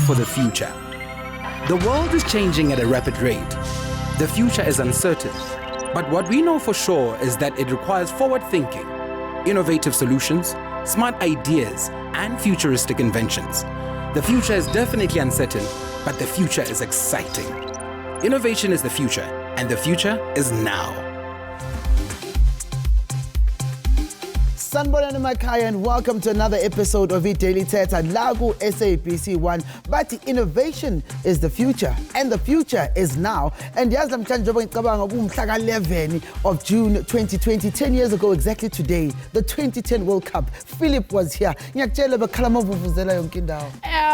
for the future. The world is changing at a rapid rate. The future is uncertain. But what we know for sure is that it requires forward thinking, innovative solutions, smart ideas, and futuristic inventions. The future is definitely uncertain, but the future is exciting. Innovation is the future, and the future is now. Sanibonani emakhaya, and welcome to another episode of iDaily Thetha Lagu SABC 1. But innovation is the future, and the future is now. And yazi namhlanje njengoba ngicabanga kumhla ka-11 of June 2020, 10 years ago exactly today, the 2010 World Cup. Philip was here. Ngiyakutshela bekhala amavuvuzela yonke indawo.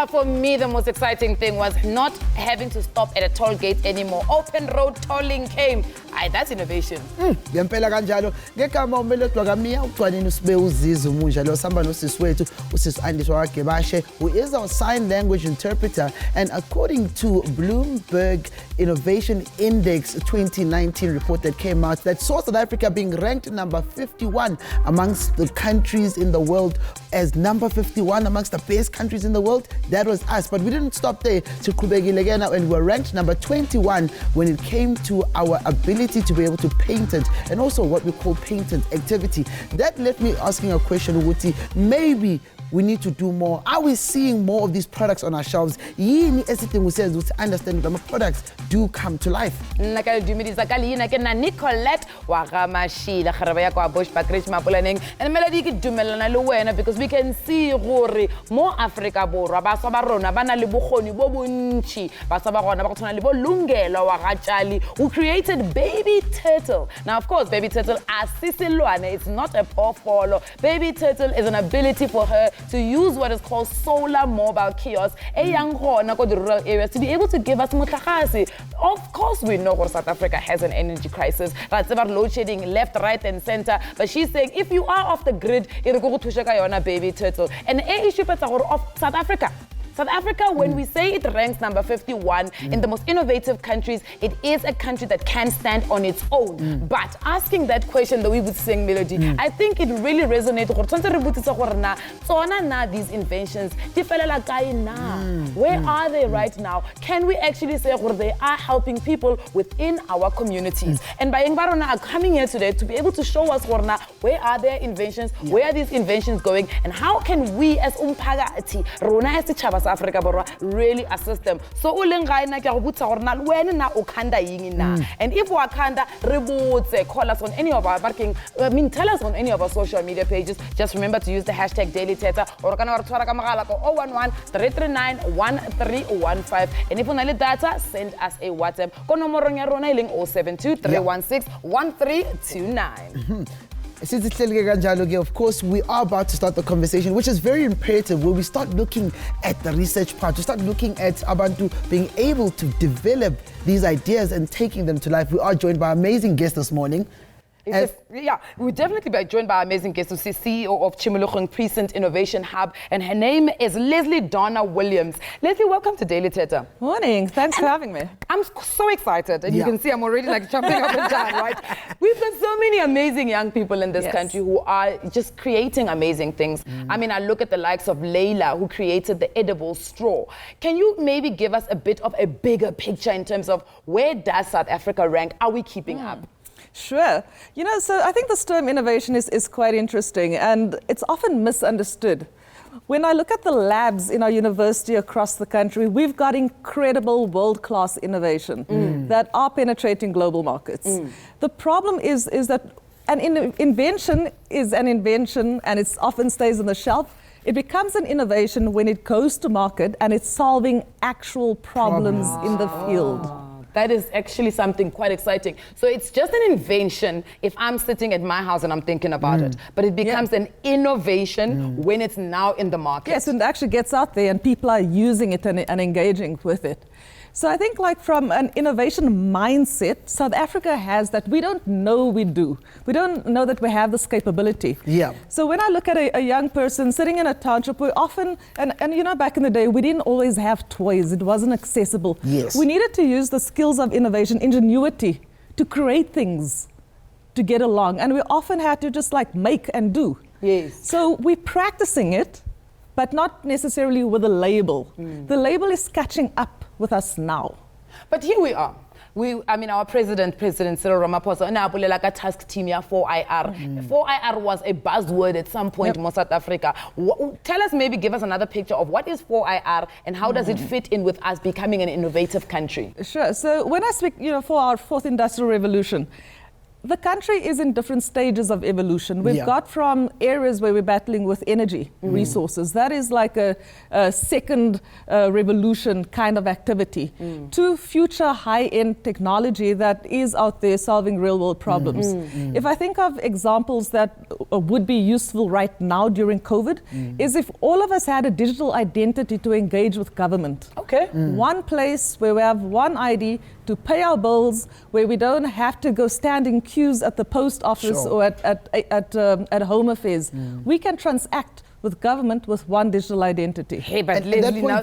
For me, the most exciting thing was not having to stop at a toll gate anymore. Open road tolling came. That's innovation. Ngempela kanjalo. Ngegama umelodwa kamiya ucwanini usibe uzizo umunja lo samba nosisi wethu usisi Andiswa Wagebashe, who is our sign language interpreter. And according to Bloomberg Innovation Index 2019 report that came out, that saw South Africa being ranked number 51 amongst the countries in the world, as number 51 amongst the best countries in the world. That was us, but we didn't stop there. To Kubegilegena, and we were ranked number 21 when it came to our ability to be able to patent, and also what we call patent activity. That left me asking a question, Wuti, maybe we need to do more. Are we seeing more of these products on our shelves? Yini everything we say to understand that the products do come to life. Nicolette Wagamashila Kharabaya kwa Bush Patrice Mapulaneng and Melody Dumelana Luena, because we can see more Africa Bora Basabarona Bana Libukhoni Bobunchi Basabarona Bakuna Libo Lungelo Wagachali, who created Baby Turtle. Now of course Baby Turtle as Sisilwane, it's not a paw follow. Baby Turtle is an ability for her to use what is called solar mobile kiosks, a young horn the rural areas, to be able to give us mutlakasi. Of course, we know that South Africa has an energy crisis. That's about load shedding left, right, and center. But she's saying if you are off the grid, it'll go to Baby Turtle. And a issue of South Africa. South Africa, when we say it ranks number 51 in the most innovative countries, it is a country that can stand on its own. But asking that question that we would sing Melody, I think it really resonates. These inventions, where are they right now? Can we actually say they are helping people within our communities? And by Barona are coming here today to be able to show us where are their inventions, where are these inventions going, and how can we as umpagati, Rona as the Chavas Africa really assist them. So ulengaina kya butsa orna wena na ukanda yingi na. And if wakanda reboots, call us on any of our tell us on any of our social media pages. Just remember to use the hashtag Daily Thetha or kana wartwara kamagala ko 011-339-1315. And if you need data, send us a WhatsApp. Ko nomoro nya rona iling 072-316-1329. Of course, we are about to start the conversation, which is very imperative, where we start looking at the research part, we start looking at Abantu being able to develop these ideas and taking them to life. We are joined by an amazing guest this morning. We'll definitely be joined by our amazing guest, who's the CEO of Chimilukhung Precinct Innovation Hub, and her name is Leslie Donna Williams. Leslie, welcome to Daily Thetha. Morning, thanks for having me. I'm so excited, and you can see I'm already jumping up and down, right? We've got so many amazing young people in this country who are just creating amazing things. I mean, I look at the likes of Layla, who created the edible straw. Can you maybe give us a bit of a bigger picture in terms of where does South Africa rank? Are we keeping up? Sure. So I think this term innovation is quite interesting, and it's often misunderstood. When I look at the labs in our university across the country, we've got incredible world-class innovation that are penetrating global markets. The problem is that an invention is an invention, and it often stays on the shelf. It becomes an innovation when it goes to market and it's solving actual problems in the field. That is actually something quite exciting. So it's just an invention if I'm sitting at my house and I'm thinking about it, but it becomes an innovation when it's now in the market. Yes, and it actually gets out there and people are using it and engaging with it. So I think from an innovation mindset, South Africa has that. We don't know we do. We don't know that we have this capability. Yeah. So when I look at a young person sitting in a township, we often, and back in the day, we didn't always have toys. It wasn't accessible. Yes. We needed to use the skills of innovation, ingenuity, to create things, to get along. And we often had to just make and do. Yes. So we're practicing it, but not necessarily with a label. The label is catching up with us now. But here we are. Our President Cyril Ramaphosa, like a task team 4IR. 4IR was a buzzword at some point in South Africa. Tell us, maybe give us another picture of what is 4IR and how does it fit in with us becoming an innovative country? Sure. So when I speak, for our fourth industrial revolution, the country is in different stages of evolution. We've got from areas where we're battling with energy resources. That is like a second revolution kind of activity to future high-end technology that is out there solving real-world problems. If I think of examples that would be useful right now during COVID, is if all of us had a digital identity to engage with government. Okay. One place where we have one ID to pay our bills, where we don't have to go stand in queues at the post office or at Home Affairs. We can transact with government with one digital identity. Hey, but Leslie, now,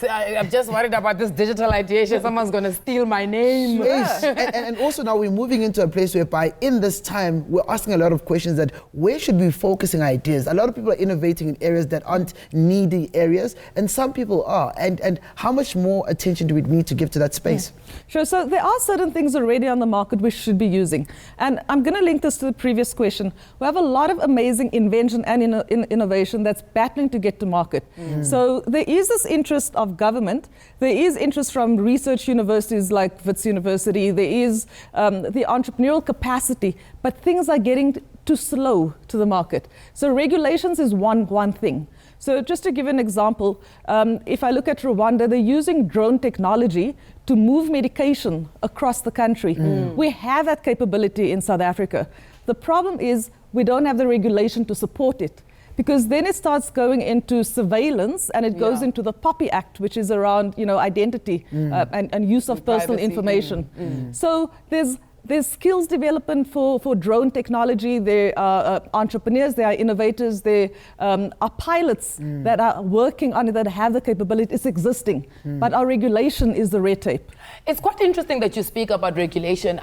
I'm just worried about this digital ideation. Someone's going to steal my name. Yes. and also now we're moving into a place whereby in this time we're asking a lot of questions that where should we be focusing ideas? A lot of people are innovating in areas that aren't needy areas, and some people are. And how much more attention do we need to give to that space? Sure, so there are certain things already on the market we should be using. And I'm going to link this to the previous question. We have a lot of amazing invention and innovation that's battling to get to market. So there is this interest of government. There is interest from research universities like Wits University. There is the entrepreneurial capacity, but things are getting too slow to the market. So regulations is one thing. So just to give an example, if I look at Rwanda, they're using drone technology to move medication across the country. We have that capability in South Africa. The problem is we don't have the regulation to support it, because then it starts going into surveillance and it goes into the POPI Act, which is around identity and use of personal information. So there's skills development for drone technology. There are entrepreneurs, there are innovators, there are pilots that are working on it, that have the capability. It's existing, but our regulation is the red tape. It's quite interesting that you speak about regulation.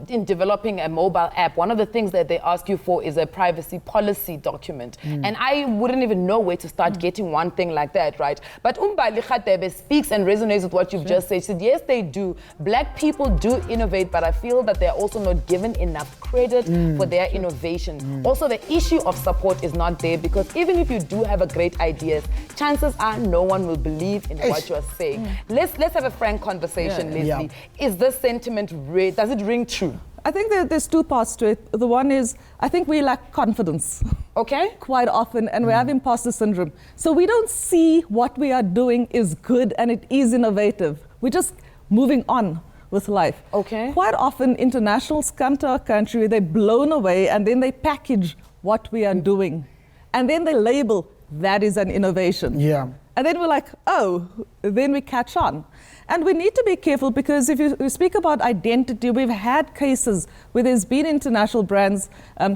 In developing a mobile app, one of the things that they ask you for is a privacy policy document. And I wouldn't even know where to start getting one thing like that, right? But Umbali Khatebe speaks and resonates with what you've just said. She said, yes, they do. Black people do innovate, but I feel that they're also not given enough credit for their innovation. Also, the issue of support is not there, because even if you do have a great ideas, chances are no one will believe in what you're saying. Let's have a frank conversation, Leslie. Is this sentiment does it ring true? I think there's two parts to it. The one is, I think we lack confidence. Okay. Quite often, and we have imposter syndrome. So we don't see what we are doing is good and it is innovative. We're just moving on with life. Okay. Quite often, internationals come to our country, they're blown away, and then they package what we are doing. And then they label, that is an innovation. Yeah. And then we're like, oh, then we catch on. And we need to be careful, because if you speak about identity, we've had cases where there's been international brands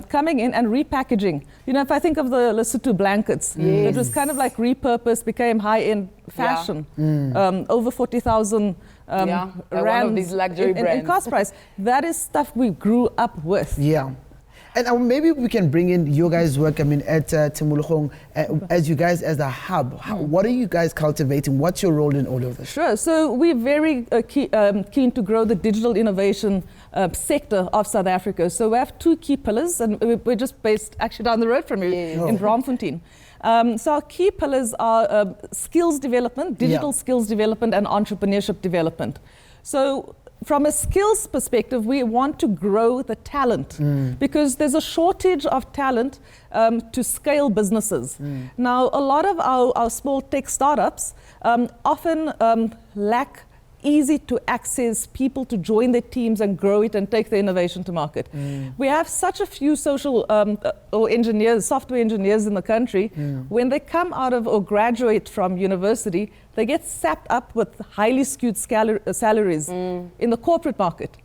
coming in and repackaging. If I think of the Lesotho blankets, it was kind of like repurposed, became high-end fashion, over 40,000 one of these luxury brands. In cost price. That is stuff we grew up with. Yeah. And maybe we can bring in your guys' work, at Timulogong, as you guys as a hub. What are you guys cultivating? What's your role in all of this? Sure. So we're very keen to grow the digital innovation sector of South Africa. So we have two key pillars, and we're just based actually down the road from you in Braamfontein. So our key pillars are skills development, digital skills development, and entrepreneurship development. So from a skills perspective, we want to grow the talent because there's a shortage of talent to scale businesses. Now, a lot of our small tech startups often lack easy to access people to join their teams and grow it and take the innovation to market. We have such a few social or engineers, software engineers in the country. When they come out of or graduate from university, they get sapped up with highly skewed salaries in the corporate market.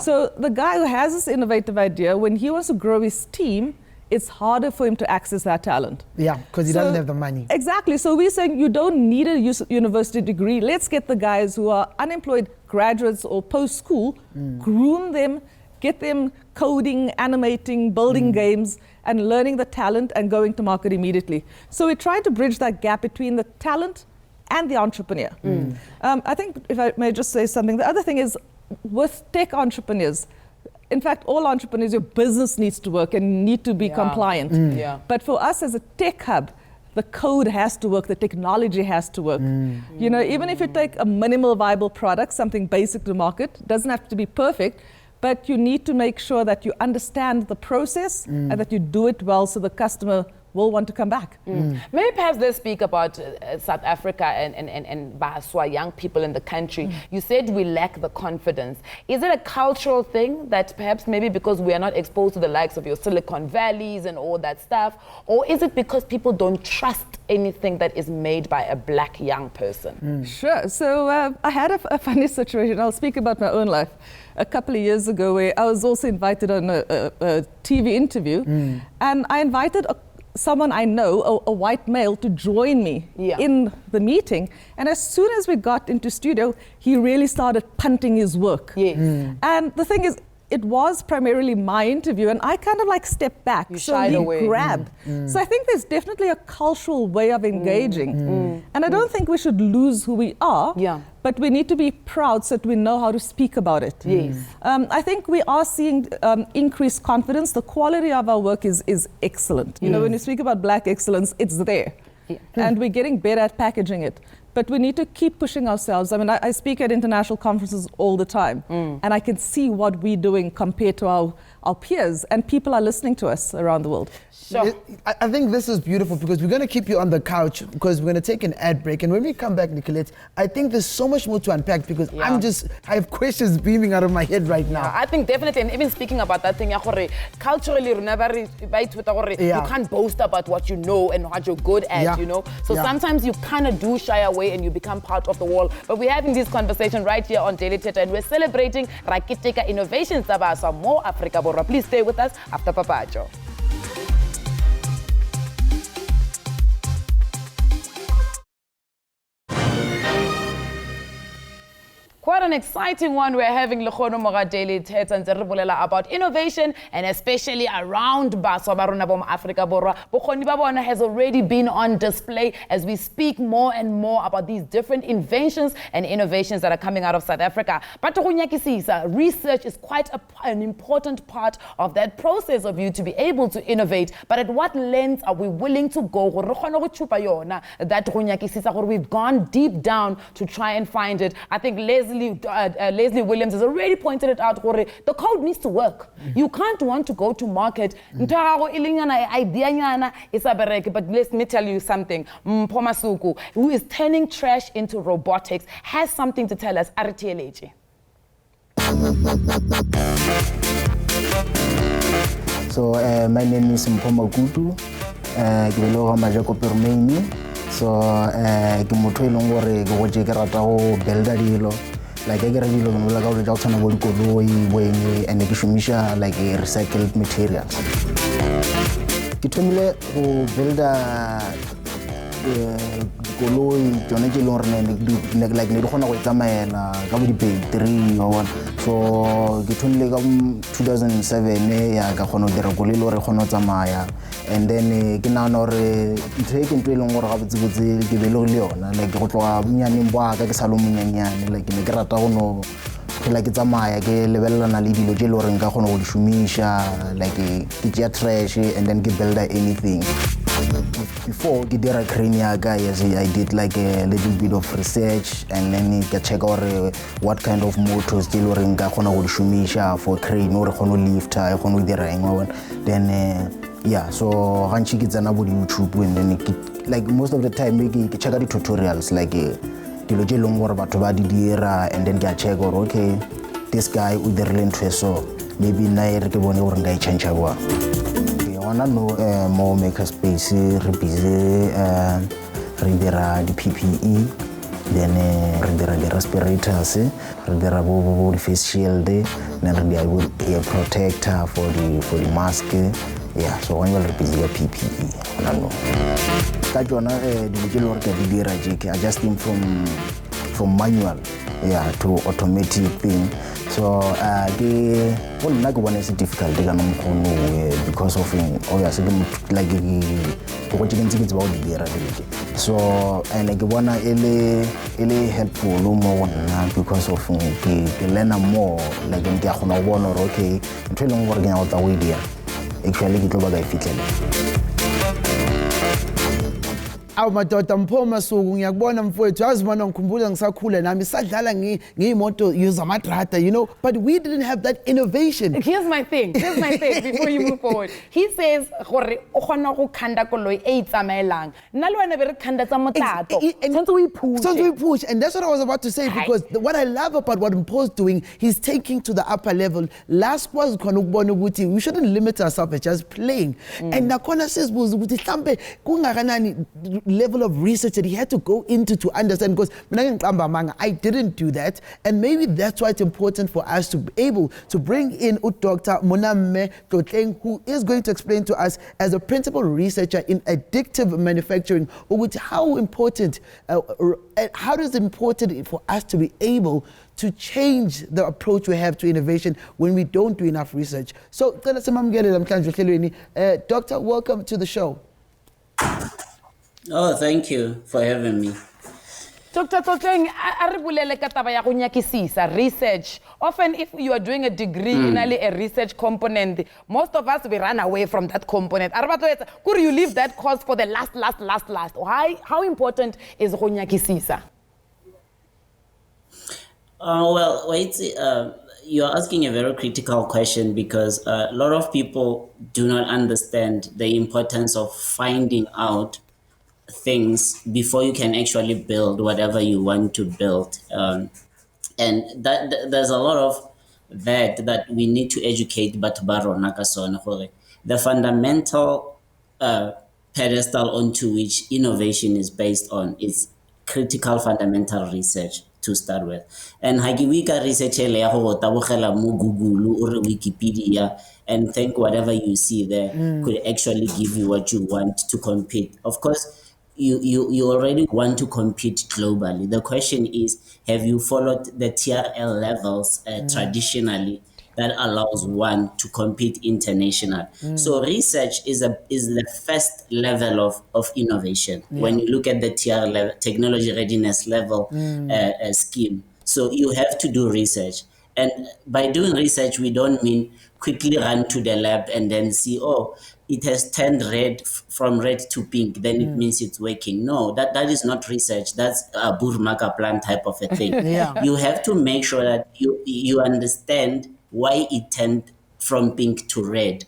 So the guy who has this innovative idea, when he wants to grow his team, it's harder for him to access that talent. Yeah, because he doesn't have the money. Exactly. So we're saying you don't need a university degree. Let's get the guys who are unemployed graduates or post-school, groom them get them coding, animating, building games, and learning the talent and going to market immediately. So we're trying to bridge that gap between the talent and the entrepreneur. I think, if I may just say something, the other thing is with tech entrepreneurs, in fact, all entrepreneurs, your business needs to work and need to be compliant. But for us as a tech hub, the code has to work, the technology has to work. You know, even if you take a minimal viable product, something basic to market, doesn't have to be perfect, but you need to make sure that you understand the process and that you do it well so the customer will want to come back. Maybe perhaps let's speak about South Africa and Bahaswa, young people in the country. You said we lack the confidence. Is it a cultural thing that perhaps maybe because we are not exposed to the likes of your Silicon Valleys and all that stuff, or is it because people don't trust anything that is made by a black young person? Sure. So I had a funny situation. I'll speak about my own life. A couple of years ago, where I was also invited on a TV interview, and I invited someone I know, a white male, to join me in the meeting. And as soon as we got into studio, he really started punting his work. And the thing is, it was primarily my interview, and I kind of like stepped back. You so shied he away. grabbed. So I think there's definitely a cultural way of engaging. And I don't think we should lose who we are, but we need to be proud so that we know how to speak about it. I think we are seeing increased confidence. The quality of our work is excellent. You know, when you speak about black excellence, it's there. And we're getting better at packaging it. But we need to keep pushing ourselves. I mean, I speak at international conferences all the time, and I can see what we're doing compared to our peers, and people are listening to us around the world. Sure. I think this is beautiful because we're going to keep you on the couch because we're going to take an ad break. And when we come back, Nicolette, I think there's so much more to unpack because I have questions beaming out of my head right now. I think definitely, and even speaking about that thing, culturally, you can't boast about what you know and what you're good at, you know. So sometimes you kind of do shy away and you become part of the wall. But we're having this conversation right here on Daily Thetha, and we're celebrating Rakiteka Innovations Tabasa, more Africa Bora. Please stay with us after Papacho. Quite an exciting one. We're having Lekgono Moga Daily Thetha and Zeribulela about innovation, and especially around Baswa Barona Bom Africa Borwa. Bokgoni ba bona has already been on display as we speak more and more about these different inventions and innovations that are coming out of South Africa. But research is quite an important part of that process of you to be able to innovate. But at what length are we willing to go? We've gone deep down to try and find it. I think Leslie Williams has already pointed it out. The code needs to work. You can't want to go to market. But let me tell you something. Pomasuku, who is turning trash into robotics, has something to tell us. So my name is Mpoma Kutu. So ke motho eleng gore ke gotse ke rata go builda dilo like ke re dilo no la ka go tsana go dikoloi boeng and ke shumisha like recycled materials. Ke thomile go builda dikoloi tsone ke leng gore like ne di gona go tsamaela ka bo di battery wa so ke thomile ka 2007 ya ka gona go dira koloi le gore gona tsamaya. And then ke na no re ntse ke ntwe leng gore ga botsebotse ke belo le yona like go tloa bunyane mbwa ka ke salo munyanyane like ne ke rata go no phela ke tsamaya ke lebellana le dilo tse le gore nka gona go di shumisha like ke tja trash and then ke build anything. Before ke dira crane ya ga yes I did like a little bit of research and then ke check or what kind of motors tse le gore nka gona go di shumisha for crane or gona lift I gona go dira eng then yeah, so gantsi ke tsena bo YouTube and then like most of the time ke check the tutorials like dilo tse leng gore batho ba di dira and then ke check or okay this guy with the relent so maybe na re ke bone gore nka change wa ke wanna know more maker space re busy re dira di PPE then re dira the respirators re dira bo face shield then re dira ear protector for the mask. Yeah, so when you are busy PPE, I know. That one, the work that we did, adjusting from manual, to automatic thing So ke nna ke bona se difficult ka no mkhono because of obviously like ke go tshentse ke tseba go dira dile. So and ke bona ele helpful mo nna because of ke learn more like ke a gona go bona okay ntwe le ngwe re ke nya go tsa go dira actually ke tlo ba ga ifitlhele. Awu madoda mpho masuku ngiyakubona mfowethu yazi mina ngikhumbula ngisakhula nami sadlala ngiyimoto use amadrada but we didn't have that innovation. Here's my thing before you move forward. He says gore o khona go khanda koloi e tsamaelang nna le wena be re khanda tsa motlato Since we push, and that's what I was about to say, because what I love about what Mpo's doing, he's taking to the upper level. Last was we shouldn't limit ourselves at just playing. And nakhona sizibuza ukuthi mhlambe kungakanani level of research that he had to go into to understand, because I didn't do that, and maybe that's why it's important for us to be able to bring in Dr. Monamme Totleng, who is going to explain to us as a principal researcher in additive manufacturing, how important for us to be able to change the approach we have to innovation when we don't do enough research. So, Doctor, welcome to the show. Oh, thank you for having me. Dr. Totleng, a re bolele ka taba ya go nyakisisa research. Often if you are doing a degree in a research component, most of us we run away from that component. Could you leave that course for the last? How important is go nyakisisa? Well, wait, you're asking a very critical question, because a lot of people do not understand the importance of finding out things before you can actually build whatever you want to build. And that there's a lot of that we need to educate the fundamental pedestal onto which innovation is based on is critical fundamental research to start with. And hagiwika research mo Google or Wikipedia and think whatever you see there could actually give you what you want to compete. Of course, you already want to compete globally. The question is, have you followed the TRL levels traditionally that allows one to compete international? So research is the first level of innovation when you look at the TR level, technology readiness level scheme. So you have to do research. And by doing research, we don't mean quickly run to the lab and then see, oh, it has turned red from red to pink, then it means it's working. No, that is not research. That's a Burmaka plan type of a thing. You have to make sure that you understand why it turned from pink to red,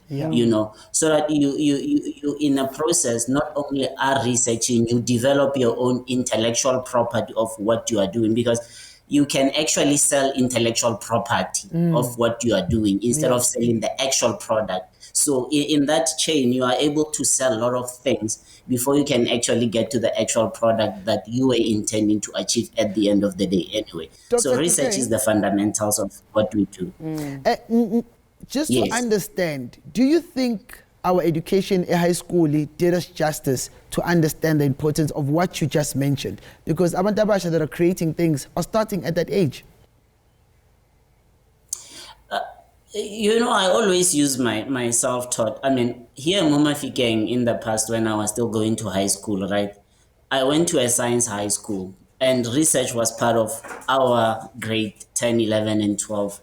so that you in a process not only are researching, you develop your own intellectual property of what you are doing, because you can actually sell intellectual property of what you are doing instead of selling the actual product. So in that chain, you are able to sell a lot of things before you can actually get to the actual product that you were intending to achieve at the end of the day anyway. So research is the fundamentals of what we do. Just to understand, do you think our education in high school did us justice to understand the importance of what you just mentioned? Because Abantabasha that are creating things are starting at that age. I always use my self-taught. I mean, here in Mumafikeng in the past when I was still going to high school, right? I went to a science high school and research was part of our grade 10, 11, and 12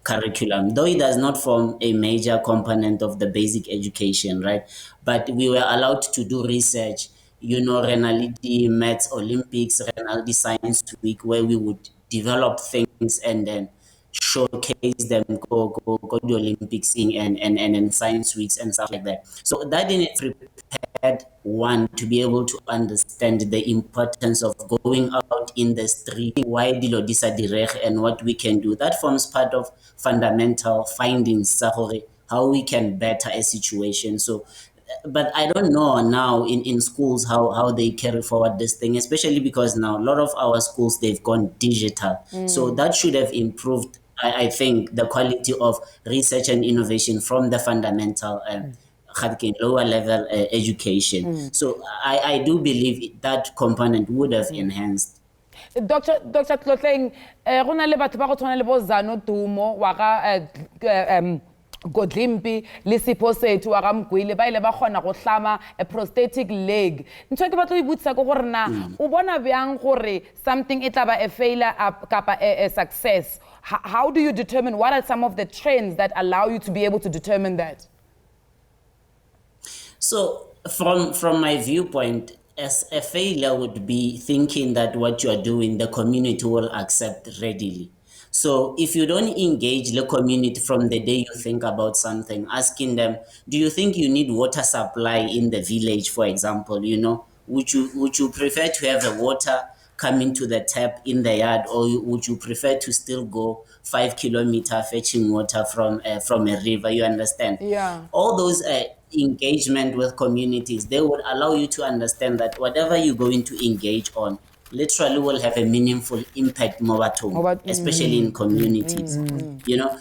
curriculum, though it does not form a major component of the basic education, right? But we were allowed to do research, Renality Maths Olympics, Renality Science Week, where we would develop things and then showcase them, go to the Olympics and science weeks and stuff like that. So that in it prepared one to be able to understand the importance of going out in the street, why and what we can do. That forms part of fundamental findings, how we can better a situation. So, but I don't know now in schools how they carry forward this thing, especially because now a lot of our schools, they've gone digital. So that should have improved, I think, the quality of research and innovation from the fundamental lower level education. So I do believe that component would have enhanced. Dr. Tlotleng, go na le batho ba go tshwana le bo Zano Tumo wa ga Godlimpi le Sipho Sethu wa ga Mgwele ba ile ba kgona go hlama a prosthetic leg. Ntho ke batlo ibutsa go gore na o bona bjang gore something e tla ba a failure kapa a success. How do you determine, what are some of the trends that allow you to be able to determine that? So from my viewpoint, as a failure would be thinking that what you are doing, the community will accept readily. So if you don't engage the community from the day you think about something, asking them, do you think you need water supply in the village, for example, would you prefer to have the water coming to the tap in the yard, or would you prefer to still go 5 kilometers fetching water from a river? You understand? Yeah. All those engagement with communities, they would allow you to understand that whatever you're going to engage on literally will have a meaningful impact especially in communities.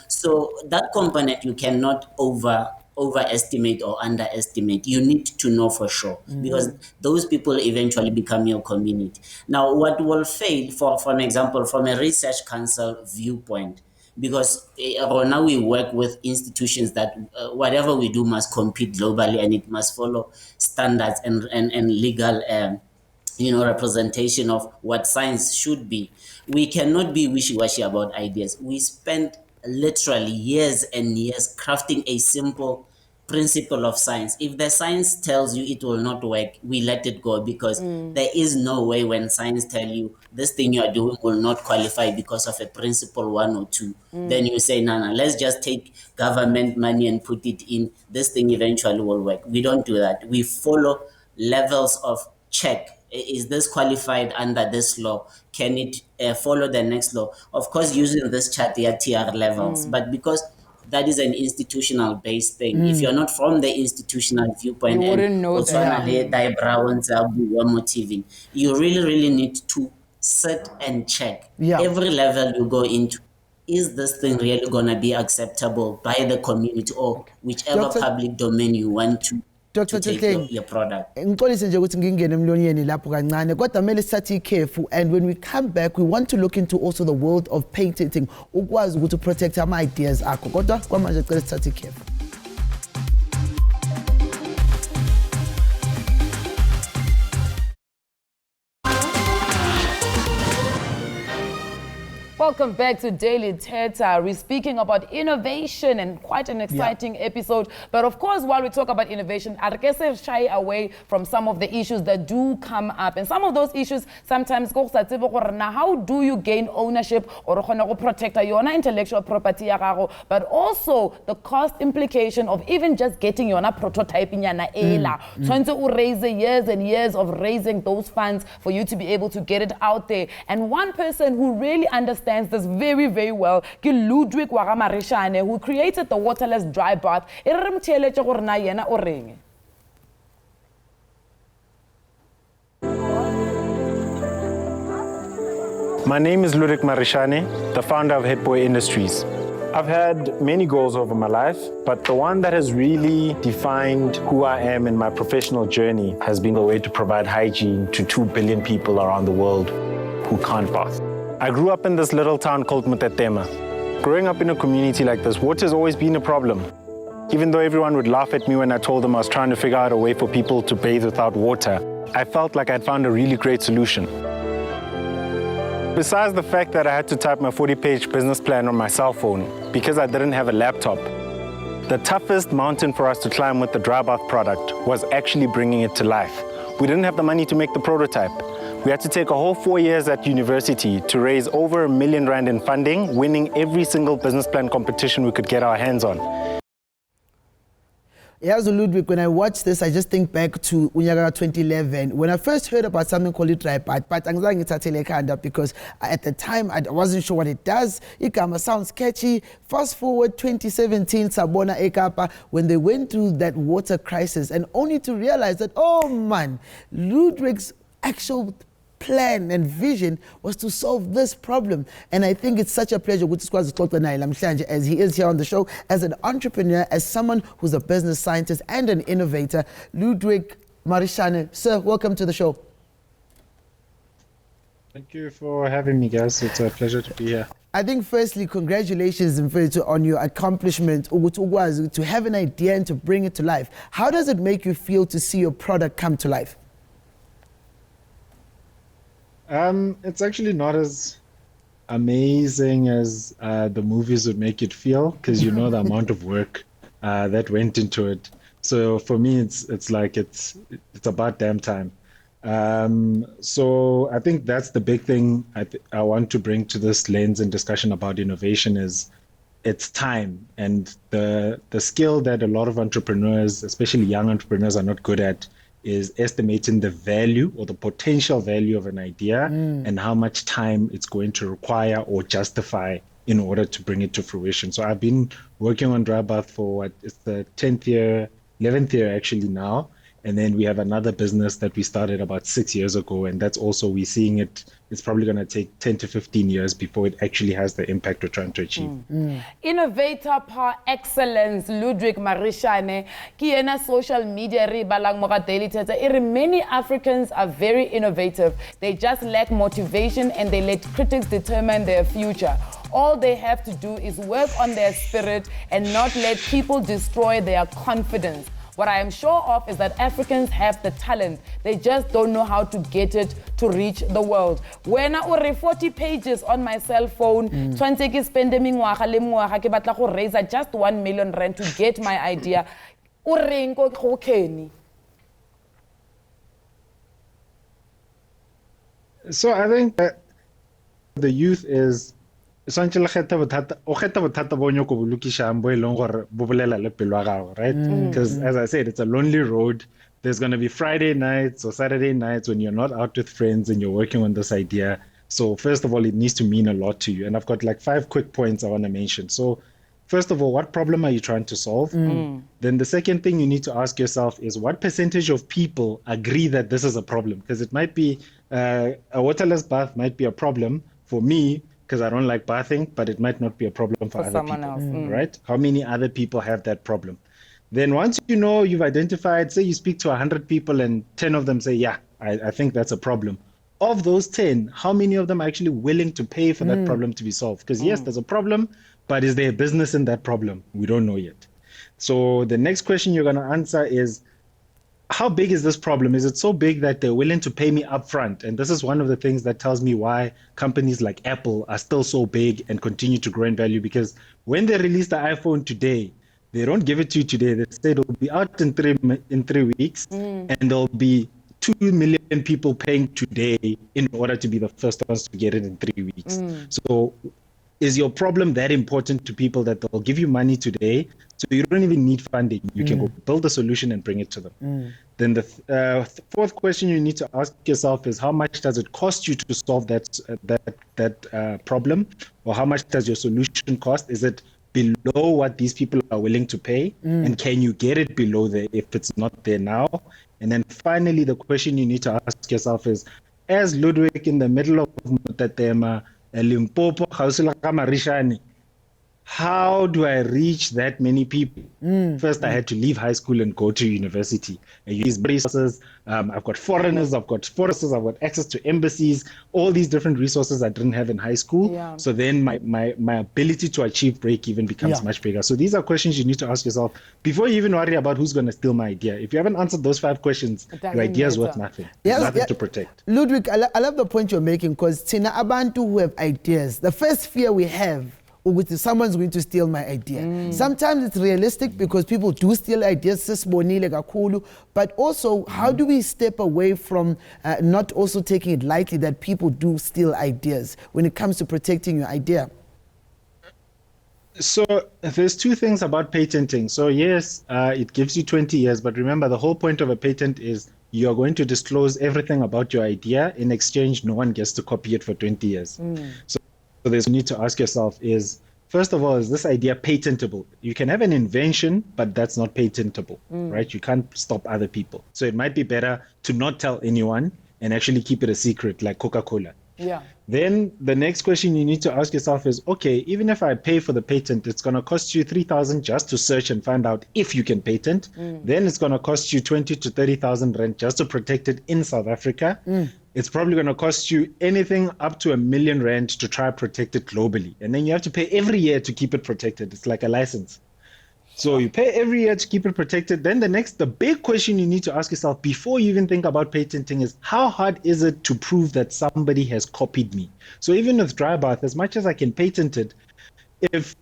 So that component you cannot overestimate or underestimate. You need to know for sure, because those people eventually become your community. Now, what will fail, for an example, from a research council viewpoint, because now we work with institutions that whatever we do must compete globally, and it must follow standards and legal representation of what science should be. We cannot be wishy-washy about ideas. We spend literally years and years crafting a simple principle of science. If the science tells you it will not work, we let it go, because there is no way when science tell you this thing you are doing will not qualify because of a principle 1 or 2. Then you say, no, let's just take government money and put it in. This thing eventually will work. We don't do that. We follow levels of check. Is this qualified under this law? Can it follow the next law? Of course, using this chart, there are TR levels, but because that is an institutional based thing. If you're not from the institutional viewpoint, you wouldn't know that. You really need to sit and check every level you go into. Is this thing really going to be acceptable by the community or whichever public domain you want to take your product? Ngiqolise nje ukuthi ngingene emlonyeni lapho kancane kodwa mele sithi careful, and when we come back we want to look into also the world of patenting ukwazi ukuthi protect ama ideas akho, kodwa kwamanje cela sithi careful. Welcome back to Daily Thetha. We're speaking about innovation, and quite an exciting episode. But of course, while we talk about innovation, I guess shy away from some of the issues that do come up. And some of those issues sometimes go now, how do you gain ownership or protect your intellectual property, but also the cost implication of even just getting your prototype in your trying to raise years and years of raising those funds for you to be able to get it out there. And one person who really understands this very, very well, Ludwig Marishane, who created the waterless dry bath. My name is Ludwig Marishane, the founder of Hit Boy Industries. I've had many goals over my life, but the one that has really defined who I am in my professional journey has been a way to provide hygiene to 2 billion people around the world who can't bath. I grew up in this little town called Muthetema. Growing up in a community like this, water's always been a problem. Even though everyone would laugh at me when I told them I was trying to figure out a way for people to bathe without water, I felt like I'd found a really great solution. Besides the fact that I had to type my 40-page business plan on my cell phone because I didn't have a laptop, the toughest mountain for us to climb with the dry bath product was actually bringing it to life. We didn't have the money to make the prototype. We had to take a whole 4 years at university to raise over R1 million in funding, winning every single business plan competition we could get our hands on. Yes, Ludwig, when I watch this, I just think back to Unyaga 2011. When I first heard about something called it tripod, but because at the time I wasn't sure what it does. It sounds catchy. Fast forward 2017, Sabona Ekapa, when they went through that water crisis, and only to realize that, oh man, Ludwig's actual plan and vision was to solve this problem. And I think it's such a pleasure with as he is here on the show as an entrepreneur, as someone who's a business scientist and an innovator. Ludwig Marishane, sir, welcome to the show. Thank you for having me, guys. It's a pleasure to be here. I think firstly, congratulations Mfethu, on your accomplishment to have an idea and to bring it to life. How does it make you feel to see your product come to life? It's actually not as amazing as the movies would make it feel, because you know the amount of work that went into it. So for me, it's like it's about damn time. So I think that's the big thing I want to bring to this lens and discussion about innovation is it's time, and the skill that a lot of entrepreneurs, especially young entrepreneurs, are not good at is estimating the value or the potential value of an idea and how much time it's going to require or justify in order to bring it to fruition. So I've been working on Dry Bath for it's the 10th year, 11th year actually now. And then we have another business that we started about 6 years ago. And that's also, we're seeing it's probably going to take 10 to 15 years before it actually has the impact we're trying to achieve. Innovator par excellence, Ludwig Marishane, ki ena social media ri balang mo ka daily Thetha. Many Africans are very innovative. They just lack motivation and they let critics determine their future. All they have to do is work on their spirit and not let people destroy their confidence. What I am sure of is that Africans have the talent. They just don't know how to get it to reach the world. When I read 40 pages on my cell phone, ke spend ke batla go raise just 1 million rand to get my idea. So I think that the youth is right? Because as I said, it's a lonely road. There's going to be Friday nights or Saturday nights when you're not out with friends and you're working on this idea. So first of all, it needs to mean a lot to you. And I've got like 5 quick points I want to mention. So first of all, what problem are you trying to solve? Then the second thing you need to ask yourself is what percentage of people agree that this is a problem? Because it might be a waterless bath might be a problem for me, because I don't like bathing, but it might not be a problem for other people, right? How many other people have that problem? Then once you know you've identified, say you speak to 100 people and 10 of them say, yeah, I think that's a problem. Of those 10, how many of them are actually willing to pay for that problem to be solved? Because yes, there's a problem, but is there a business in that problem? We don't know yet. So the next question you're going to answer is, how big is this problem? Is it so big that they're willing to pay me upfront? And this is one of the things that tells me why companies like Apple are still so big and continue to grow in value. Because when they release the iPhone today, they don't give it to you today. They say it'll be out in 3 weeks, and there'll be 2 million people paying today in order to be the first ones to get it in 3 weeks. So is your problem that important to people that they'll give you money today? So you don't even need funding. You can go build a solution and bring it to them. Then the fourth question you need to ask yourself is, how much does it cost you to solve that problem? Or how much does your solution cost? Is it below what these people are willing to pay? And can you get it below there if it's not there now? And then finally, the question you need to ask yourself is, as Ludwig in the middle of Mutatema, Limpopo, Marishane, how do I reach that many people? First, I had to leave high school and go to university. I use resources. I've got foreigners, I've got forces, I've got access to embassies, all these different resources I didn't have in high school. Yeah. So then my ability to achieve break even becomes much bigger. So these are questions you need to ask yourself before you even worry about who's going to steal my idea. If you haven't answered those 5 questions, your idea is worth nothing. There's nothing to protect. Ludwig, I love the point you're making, because Tina Abantu who have ideas, the first fear we have, someone's going to steal my idea. Sometimes it's realistic because people do steal ideas, but also how do we step away from not also taking it lightly that people do steal ideas when it comes to protecting your idea? So there's 2 things about patenting. So yes, it gives you 20 years, but remember the whole point of a patent is you're going to disclose everything about your idea. In exchange, no one gets to copy it for 20 years. So there's you need to ask yourself is, first of all, is this idea patentable? You can have an invention, but that's not patentable, right? You can't stop other people. So it might be better to not tell anyone and actually keep it a secret, like Coca-Cola. Yeah. Then the next question you need to ask yourself is, okay, even if I pay for the patent, it's going to cost you 3,000 just to search and find out if you can patent. Then it's going to cost you 20 to 30,000 rand just to protect it in South Africa. it's probably going to cost you anything up to R1 million to try to protect it globally. And then you have to pay every year to keep it protected. It's like a license. So you pay every year to keep it protected. Then the big question you need to ask yourself before you even think about patenting is, how hard is it to prove that somebody has copied me? So even with dry bath, as much as I can patent it, if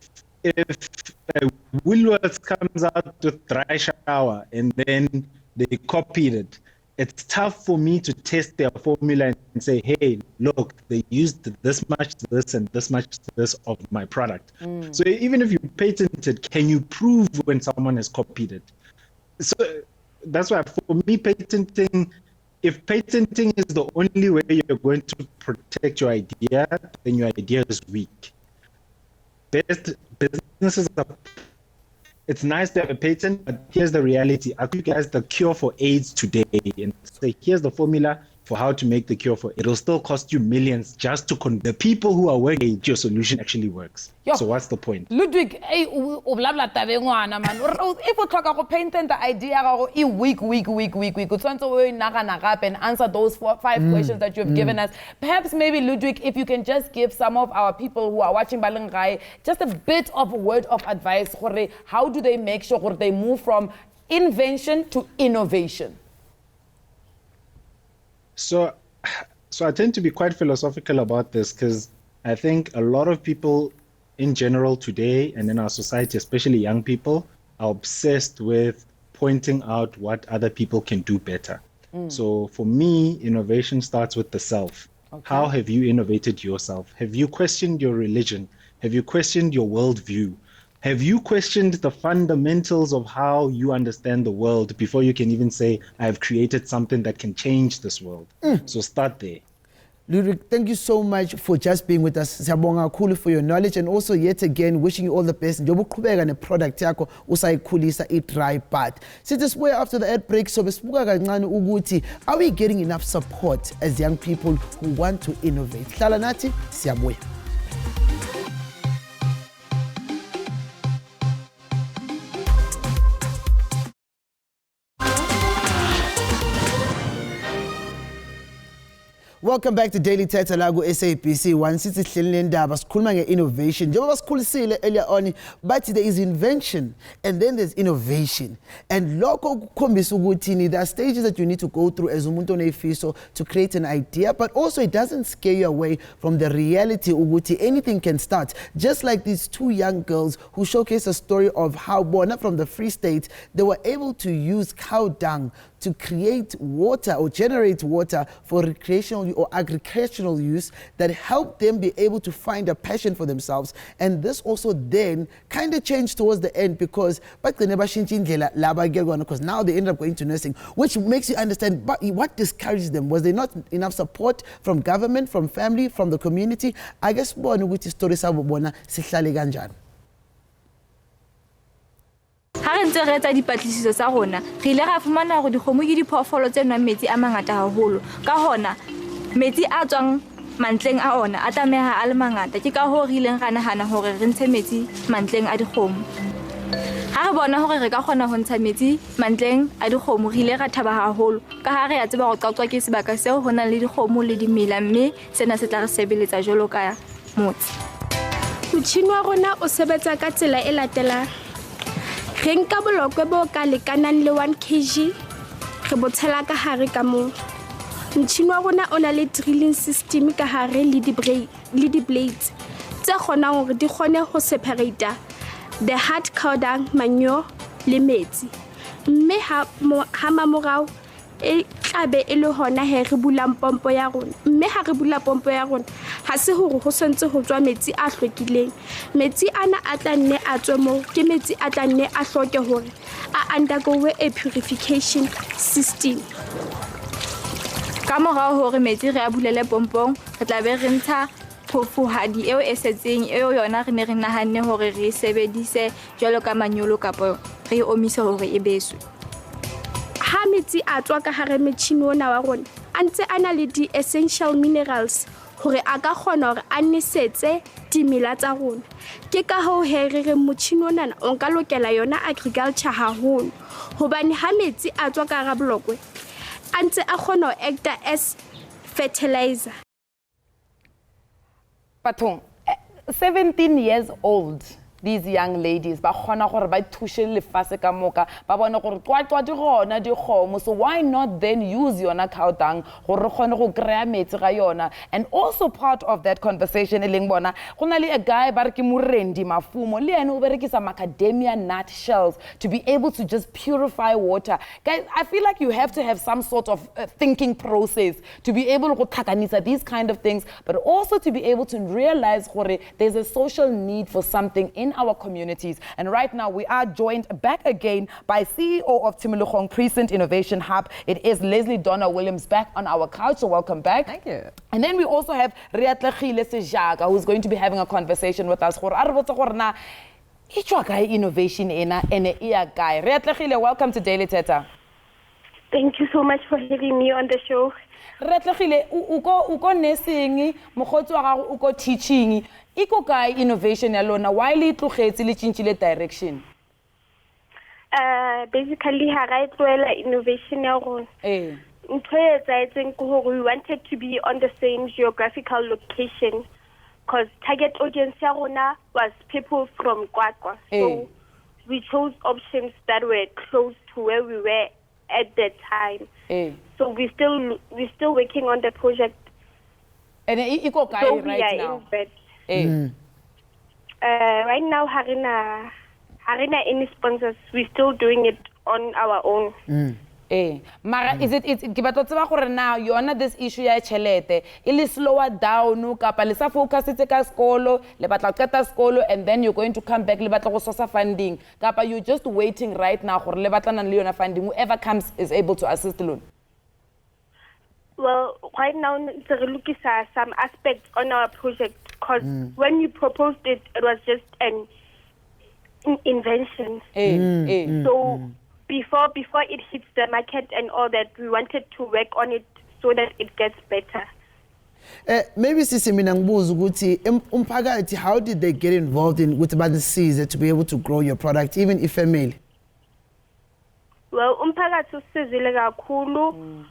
Woolworths comes out with dry shower and then they copied it, it's tough for me to test their formula and say, hey, look, they used this much this and this much this of my product. So even if you patent it, can you prove when someone has copied it? So that's why for me, if patenting is the only way you're going to protect your idea, then your idea is weak. Best businesses are, it's nice to have a patent, but here's the reality. I'll give you guys the cure for AIDS today and say, here's the formula for how to make the cure for it. It'll still cost you millions just to the people who are working, your solution actually works. So what's the point? Ludwig, o blabla tabe ngwana man. If we talk about patent the idea week. It's something we naga and answer those 4-5 questions that you've given us. Perhaps maybe Ludwig, if you can just give some of our people who are watching Balengai just a bit of a word of advice. How do they make sure they move from invention to innovation? So I tend to be quite philosophical about this because I think a lot of people in general today and in our society, especially young people, are obsessed with pointing out what other people can do better. So for me, innovation starts with the self. Okay. How have you innovated yourself? Have you questioned your religion? Have you questioned your worldview? Have you questioned the fundamentals of how you understand the world before you can even say, I have created something that can change this world? So start there. Ludwig, thank you so much for just being with us. Siyabonga kakhulu for your knowledge and also yet again wishing you all the best. Njoba uqhubeka ne-product yakho usayikhulisa i-dry bath. Sithi sibuye after the ad break, so besibuka kancane ukuthi, are we getting enough support as young people who want to innovate? Hlala nathi, siyabuya. Welcome back to Daily Thetha la ku SABC 1. Sithi sihlelile indaba sikhuluma nge-innovation. Njengoba sikhulisile earlier on, but there is invention and then there's innovation. And lokho kukhombisa ukuthi there are stages that you need to go through as umuntu onefiso to create an idea, but also it doesn't scare you away from the reality ukuthi anything can start. Just like these two young girls who showcase a story of how born from the Free State, they were able to use cow dung to create water or generate water for recreational or agricultural use that helped them be able to find a passion for themselves. And this also then kind of changed towards the end because now they ended up going to nursing, which makes you understand but what discouraged them. Was there not enough support from government, from family, from the community? I guess which story sabona sihlale kanjani. Ha re ntse re etsa dipatlisiso tsa rona re ile ra fumana hore dikgomo ke diphoofolo tse nwang metsi a mangata haholo ka hona metsi a tswang mantleng a ona a tlameha a le mangata ke ka ho re ileng ra nahana hore re ntshe metsi mantleng a dikgomo ha re bona hore re ka kgona ho ntsha metsi mantleng a dikgomo re ile ra thaba haholo ka ha re ya tseba go qaqwa ke sebaka seo ho na le dikgomo le dimela mme sena se tla re sebeletsa jolo ka motse motjhini wa rona o sebetsa ka tsela e latelang. Re nka bolokwe bo ka lekanang le 1 kg re bo tshela ka hare ka moo. Motjhini wa rona o na le drilling system ka hare le di blades tse kgonang hore di kgone ho separate the hard cow dung, manure le metsi. Mme ha mamorao e tlabe e le hona he re bulang pompo ya rona. Mme ha re bula pompo ya rona ha se hore ho sentse ho tswa metsi a hlwekileng. Metsi ana a tla nne a tswe mo ke metsi a tla nne a hloke hore a undergo a purification system. Ka morao hore metsi re a bulele pompong re tla be re ntsha phofohadi eo e setseng eo yona re ne re nahanne hore re sebedise jwalo ka manyolo kapo re omise hore e beswe. Ha metsi a tswa ka hare metjhini ona wa rona a ntse a na le di-essential minerals hore a ka kgona hore a nesetse dimela tsa rona. Ke ka ho he re motjhini ona o nka lokela yona agriculture haholo hobane ha metsi a tswa ka hara bolokwe a ntse a kgona ho acta as fertilizer. Bathong, 17 years old, these young ladies, ba kgona gore ba thushe lefase ka moka, ba bona gore twatwa di gona di kgomo. So why not then use yona cow dung gore re kgone go kry-a metsi ga yona? And also part of that conversation e leng bona, go na le a guy ba re ke Morendi Mafumo, le ene o berekisa macadamia nut shells to be able to just purify water. Guys, I feel like you have to have some sort of thinking process to be able to tlhakanisa these kind of things, but also to be able to realize gore there's a social need for something in our communities. And right now we are joined back again by CEO of Timilogong Precinct Innovation Hub. It is Leslie Donna Williams back on our couch, so welcome back. Thank you. And then we also have Riatlechile Sejaga, who's going to be having a conversation with us. Innovation ena ene iya guy. Riatlechile, welcome to Daily Thetha. Thank you so much for having me on the show. Riatlechile, uko nursing, mogotsi wa gago uko teaching. Iko kae innovation ya lona? Why le tlogetse le tshintshile direction? Basically, ha innovation ya rona. Ntho e etsahetseng ke hore we wanted to be on the same geographical location because target audience ya rona was people from Kwakwa. So we chose options that were close to where we were at that time. So we're still working on the project. And iko kae so right now? Right now, harina any sponsors. We're still doing it on our own. Mara, is it ke batla tseba gore now yona this issue ya chelete ile slower down kapa le sa focus tse ka skolo le batla qeta skolo and then you're going to come back le batla go sosa funding kapa you're just waiting right now gore le batlana le yona funding, whoever comes is able to assist loan? Well, right now, we're looking at some aspects on our project because when we proposed it, it was just an invention. So before it hits the market and all that, we wanted to work on it so that it gets better. Maybe sisi mina ngibuza ukuthi umphakathi, how did they get involved in with the seeds to be able to grow your product, even if family? Well, umphakathi usizile kakhulu.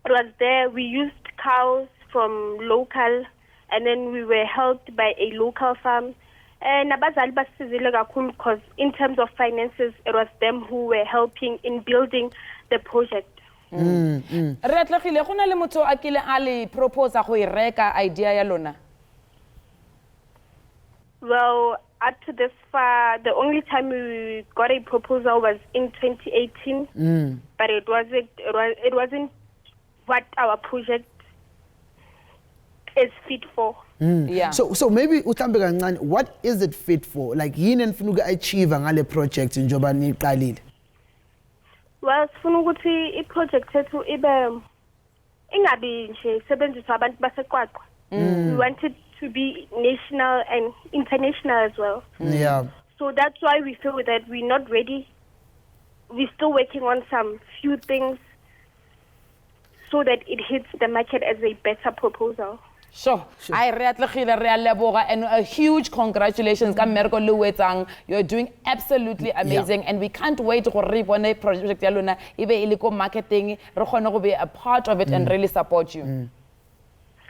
It was there. We used cows from local, and then we were helped by a local farm. And abazali basizile kakhulu because in terms of finances, it was them who were helping in building the project. Riatlechile, go na le motho a kile a le propose go e reka idea ya lona? Well, up to this far, the only time we got a proposal was in 2018, but it wasn't what our project is fit for. Yeah. So maybe utambe kancane, what is it fit for? Like yini enifuna uku-achieve ngale project njoba niqalile? Well, sifuna ukuthi i-project yethu ibe ingabi nje sebenziswa abantu baseQwaqwa. We wanted to be national and international as well. Yeah. So that's why we feel that we're not ready. We're still working on some few things so that it hits the market as a better proposal. Sure. I Riatlechile re a leboga and a huge congratulations ka mmereko le wetsang. You're doing absolutely amazing and we can't wait to re bone project ya lona ibe ile ko marketing re kgone go be a part of it and really support you.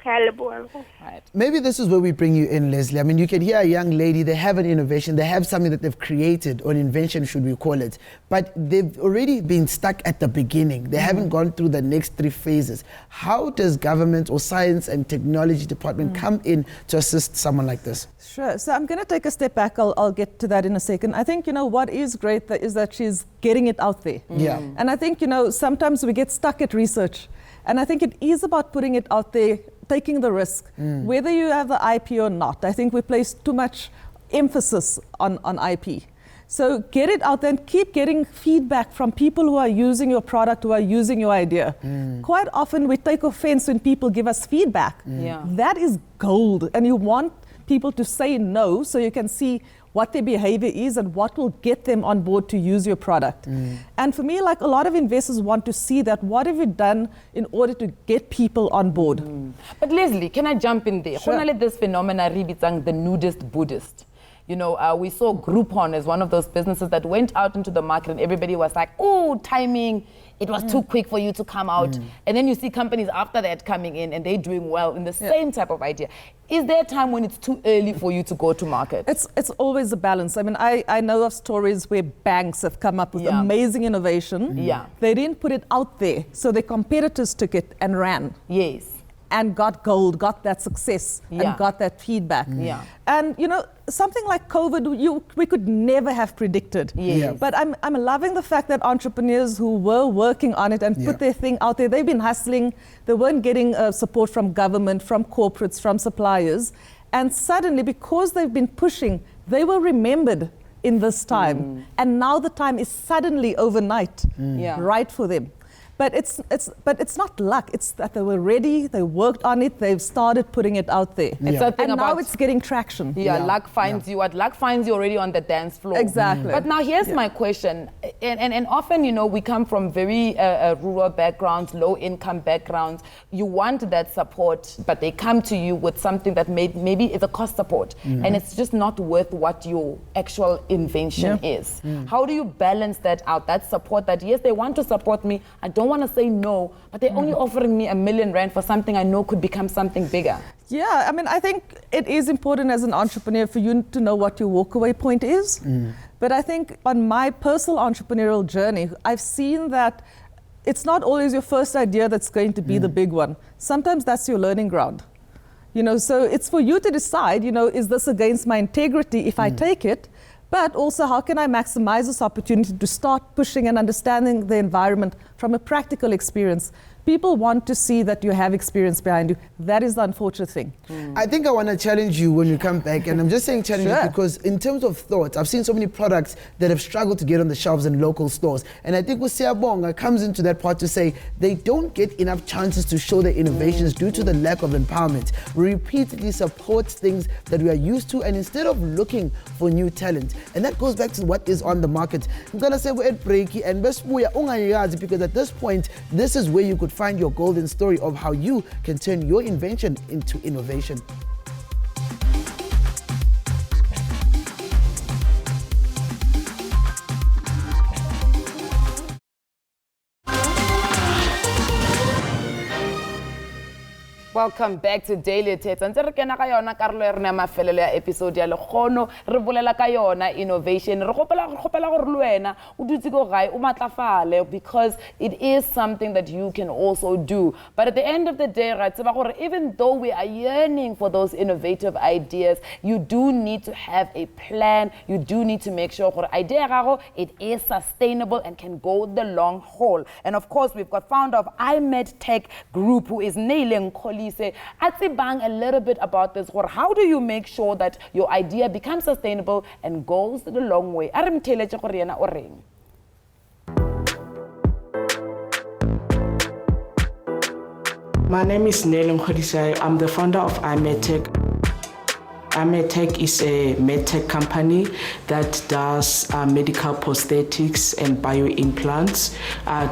Right. Maybe this is where we bring you in, Leslie. I mean, you can hear a young lady, they have an innovation, they have something that they've created, or an invention, should we call it, but they've already been stuck at the beginning. They haven't gone through the next 3 phases. How does government or science and technology department come in to assist someone like this? Sure. So I'm going to take a step back. I'll get to that in a second. I think, what is great is that she's getting it out there. Yeah. And I think, sometimes we get stuck at research. And I think it is about putting it out there, taking the risk, whether you have the IP or not. I think we place too much emphasis on IP. So get it out there and keep getting feedback from people who are using your product, who are using your idea. Quite often we take offense when people give us feedback. Yeah. That is gold. And you want people to say no so you can see what their behavior is and what will get them on board to use your product. And for me, like a lot of investors want to see that, what have you done in order to get people on board? But Leslie, can I jump in there? Sure. This phenomena ribitsang the nudist Buddhist. We saw Groupon as one of those businesses that went out into the market and everybody was like, oh, timing. it was too quick for you to come out. And then you see companies after that coming in and they're doing well in the same type of idea. Is there a time when it's too early for you to go to market? It's always a balance. I mean, I know of stories where banks have come up with amazing innovation. They didn't put it out there, so their competitors took it and ran. Yes. And got gold, got that success, and got that feedback. And you know, something like COVID, we could never have predicted. But I'm loving the fact that entrepreneurs who were working on it and put their thing out there, they've been hustling, they weren't getting support from government, from corporates, from suppliers. And suddenly, because they've been pushing, they were remembered in this time. And now the time is suddenly overnight, right for them. But it's not luck. It's that they were ready, they worked on it, they've started putting it out there. And now it's getting traction. Luck finds you. Luck finds you already on the dance floor. Exactly. But now here's my question. And often, you know, we come from very rural backgrounds, low income backgrounds. You want that support, but they come to you with something that maybe is a cost support. And it's just not worth what your actual invention is. How do you balance that out? That support that, yes, they want to support me. I don't want to say no, but they're only offering me R1 million for something I know could become something bigger. Yeah, I mean, I think it is important as an entrepreneur for you to know what your walkaway point is. But I think on my personal entrepreneurial journey, I've seen that it's not always your first idea that's going to be the big one. Sometimes that's your learning ground. You know, so it's for you to decide, you know, is this against my integrity if I take it? But also, how can I maximize this opportunity to start pushing and understanding the environment from a practical experience? People want to see that you have experience behind you. That is the unfortunate thing. I think I want to challenge you when you come back, and I'm just saying challenge you because in terms of thoughts, I've seen so many products that have struggled to get on the shelves in local stores. And I think Bonga comes into that part to say they don't get enough chances to show their innovations due to the lack of empowerment. We repeatedly support things that we are used to, and instead of looking for new talent. And that goes back to what is on the market. I'm going to say we're at breaky, and because at this point, this is where you could find your golden story of how you can turn your invention into innovation. Welcome back to Daily Thetha. Ntse re kena ka yona karolo ya rena mafelelo ya episode ya lekgono re bolela ka yona innovation. Re gopela gore le wena o dutse go gae o matlafale because it is something that you can also do. But at the end of the day, right, tseba gore even though we are yearning for those innovative ideas, you do need to have a plan. You do need to make sure gore idea gago it is sustainable and can go the long haul. And of course, we've got founder of iMed Tech Group who is nailing say, bang a little bit about this. Or how do you make sure that your idea becomes sustainable and goes the long way? My name is Nelly Nkhodisai. I'm the founder of iMed Tech. iMed Tech is a medtech company that does medical prosthetics and bioimplants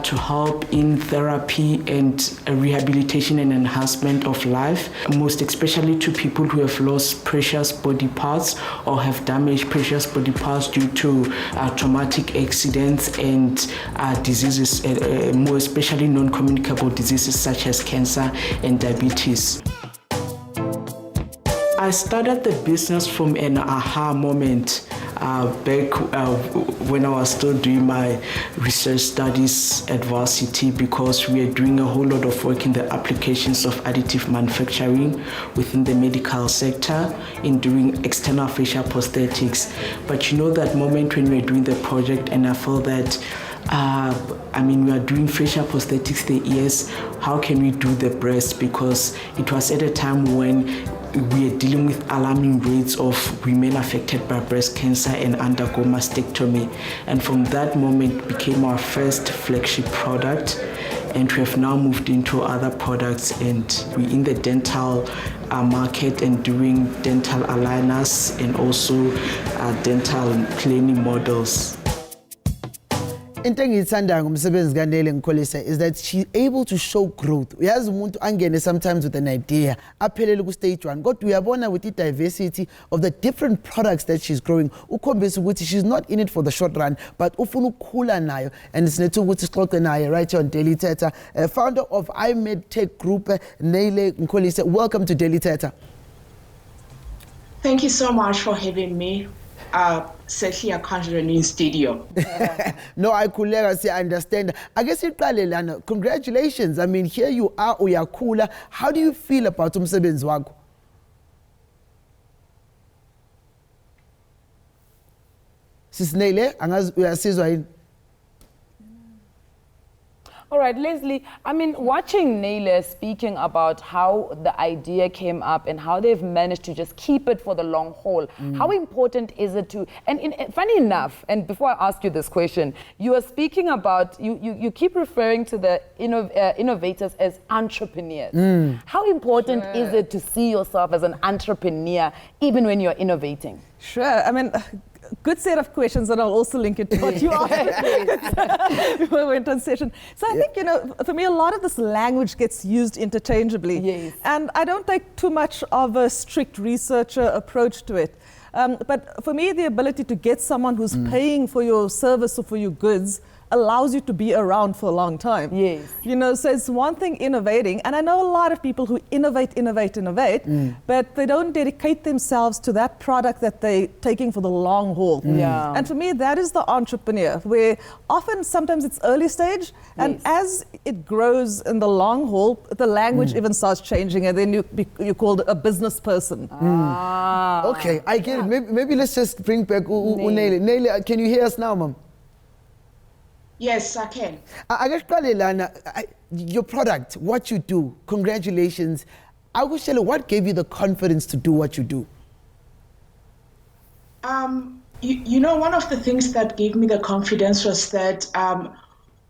to help in therapy and rehabilitation and enhancement of life, most especially to people who have lost precious body parts or have damaged precious body parts due to traumatic accidents and diseases, more especially non-communicable diseases such as cancer and diabetes. I started the business from an aha moment back when I was still doing my research studies at varsity, because we are doing a whole lot of work in the applications of additive manufacturing within the medical sector in doing external facial prosthetics. But you know that moment when we were doing the project and I felt that we are doing facial prosthetics, the ears, how can we do the breast? Because it was at a time when we are dealing with alarming rates of women affected by breast cancer and undergo mastectomy. And from that moment it became our first flagship product. And we have now moved into other products, and we're in the dental market and doing dental aligners and also dental cleaning models. into engiyithanda ngomsebenzi kaNele Nkolisa is that she's able to show growth. Uyazi umuntu angene sometimes with an idea aphelele ku stage 1 kodwa uyabona with the diversity of the different products that she's growing ukhombisa ukuthi she's not in it for the short run but ufuna ukukhula nayo, and sinethu ukuthi sixoxe naye right here on Daily Thetha, founder of iMedTech Group, Nele Nkolisa. Welcome to Daily Thetha. Thank you so much for having me. Sadly, I can't join in studio. No, I could say I understand. I guess Lana, congratulations. I mean, here you are, uyakula. How do you feel about umsebenzi wakho? Sis Nele, angazi uyasizwa yini? All right, Leslie, I mean, watching Nele speaking about how the idea came up and how they've managed to just keep it for the long haul, how important is it to, and funny enough, and before I ask you this question, you are speaking about, you keep referring to the innovators as entrepreneurs. How important is it to see yourself as an entrepreneur even when you're innovating? Sure, I mean, good set of questions, and I'll also link it to what you asked before we went on session. So I think, you know, for me, a lot of this language gets used interchangeably. Yes. And I don't take too much of a strict researcher approach to it. But for me, the ability to get someone who's paying for your service or for your goods allows you to be around for a long time. Yes. You know, so it's one thing innovating, and I know a lot of people who innovate, but they don't dedicate themselves to that product that they're taking for the long haul. Yeah. And for me, that is the entrepreneur, where often, sometimes it's early stage, and as it grows in the long haul, the language even starts changing, and then you're called a business person. Okay, I get it. Maybe let's just bring back Nele. Nele, can you hear us now, Mom? Yes, I can. I guess, Lana, your product, what you do, congratulations. I wish tell you what gave you the confidence to do what you do. You know, one of the things that gave me the confidence was that,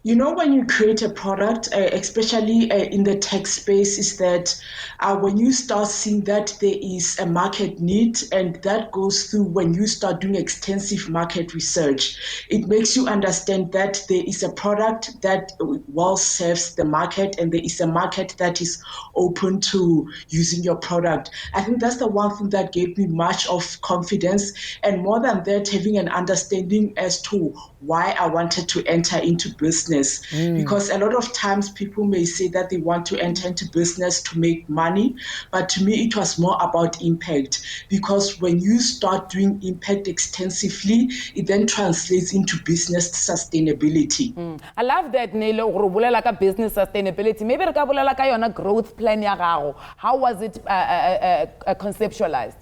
you know, when you create a product, especially in the tech space, is that when you start seeing that there is a market need, and that goes through when you start doing extensive market research, it makes you understand that there is a product that well serves the market, and there is a market that is open to using your product. I think that's the one thing that gave me much of confidence, and more than that, having an understanding as to why I wanted to enter into business. Because a lot of times people may say that they want to enter into business to make money, but to me it was more about impact, because when you start doing impact extensively, it then translates into business sustainability. I love that, Nele, o re like a business sustainability. Maybe re ka bolela ka yona growth plan ya gago. How was it conceptualized?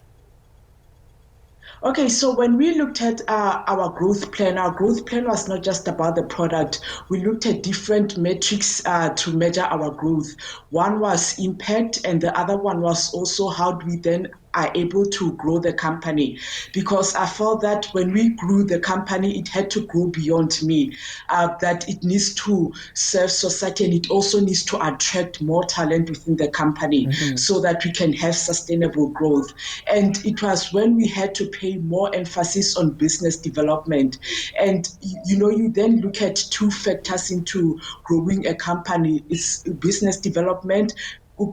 Okay, so when we looked at our growth plan was not just about the product. We looked at different metrics to measure our growth. One was impact, and the other one was also how do we then are able to grow the company, because I felt that when we grew the company, it had to grow beyond me, that it needs to serve society, and it also needs to attract more talent within the company so that we can have sustainable growth. And it was when we had to pay more emphasis on business development. And you know, you then look at two factors into growing a company. It's business development,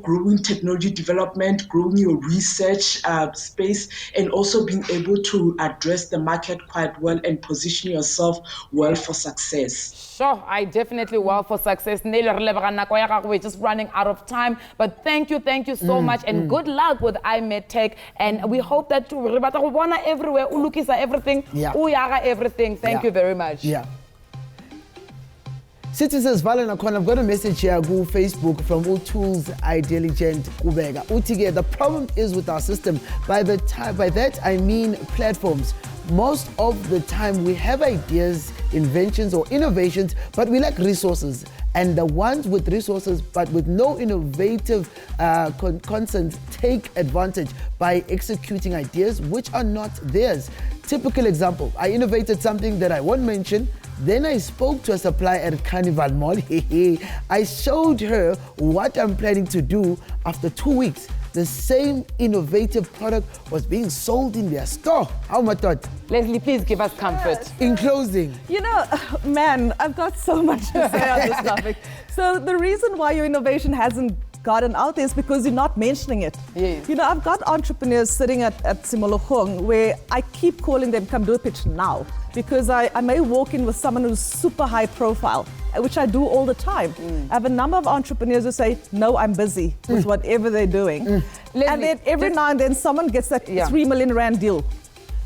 growing technology development, growing your research space, and also being able to address the market quite well and position yourself well for success. Sure, I definitely well for success. Nele, we're just running out of time, but thank you so much, and good luck with iMedTech, and we hope that to everywhere, ulukisa everything, uyaga everything. Thank you very much. Yeah. Citizens Valena, I've got a message here on Facebook from Tools Idealigent Kubega. The problem is with our system. By that I mean platforms. Most of the time we have ideas, inventions or innovations, but we lack resources. And the ones with resources but with no innovative consent take advantage by executing ideas which are not theirs. Typical example, I innovated something that I won't mention. Then I spoke to a supplier at Carnival Mall. I showed her what I'm planning to do. After 2 weeks, the same innovative product was being sold in their store. How much? Leslie, please give us comfort. In closing. You know, man, I've got so much to say on this topic. So the reason why your innovation hasn't gotten out there is because you're not mentioning it. Yes. You know, I've got entrepreneurs sitting at Simologong where I keep calling them, come do a pitch now. Because I may walk in with someone who's super high profile, which I do all the time. I have a number of entrepreneurs who say, no, I'm busy with whatever they're doing. Leslie, and then every now and then someone gets that 3 million rand deal.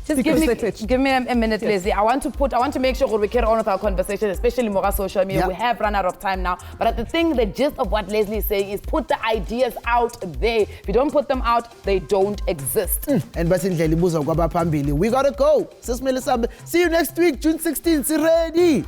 Just give me a minute, yes. Leslie. I want to make sure we carry on with our conversation, especially more social media. Yep. We have run out of time now. But the gist of what Leslie is saying is put the ideas out there. If you don't put them out, they don't exist. And we gotta go. See you next week, June 16th. Ready.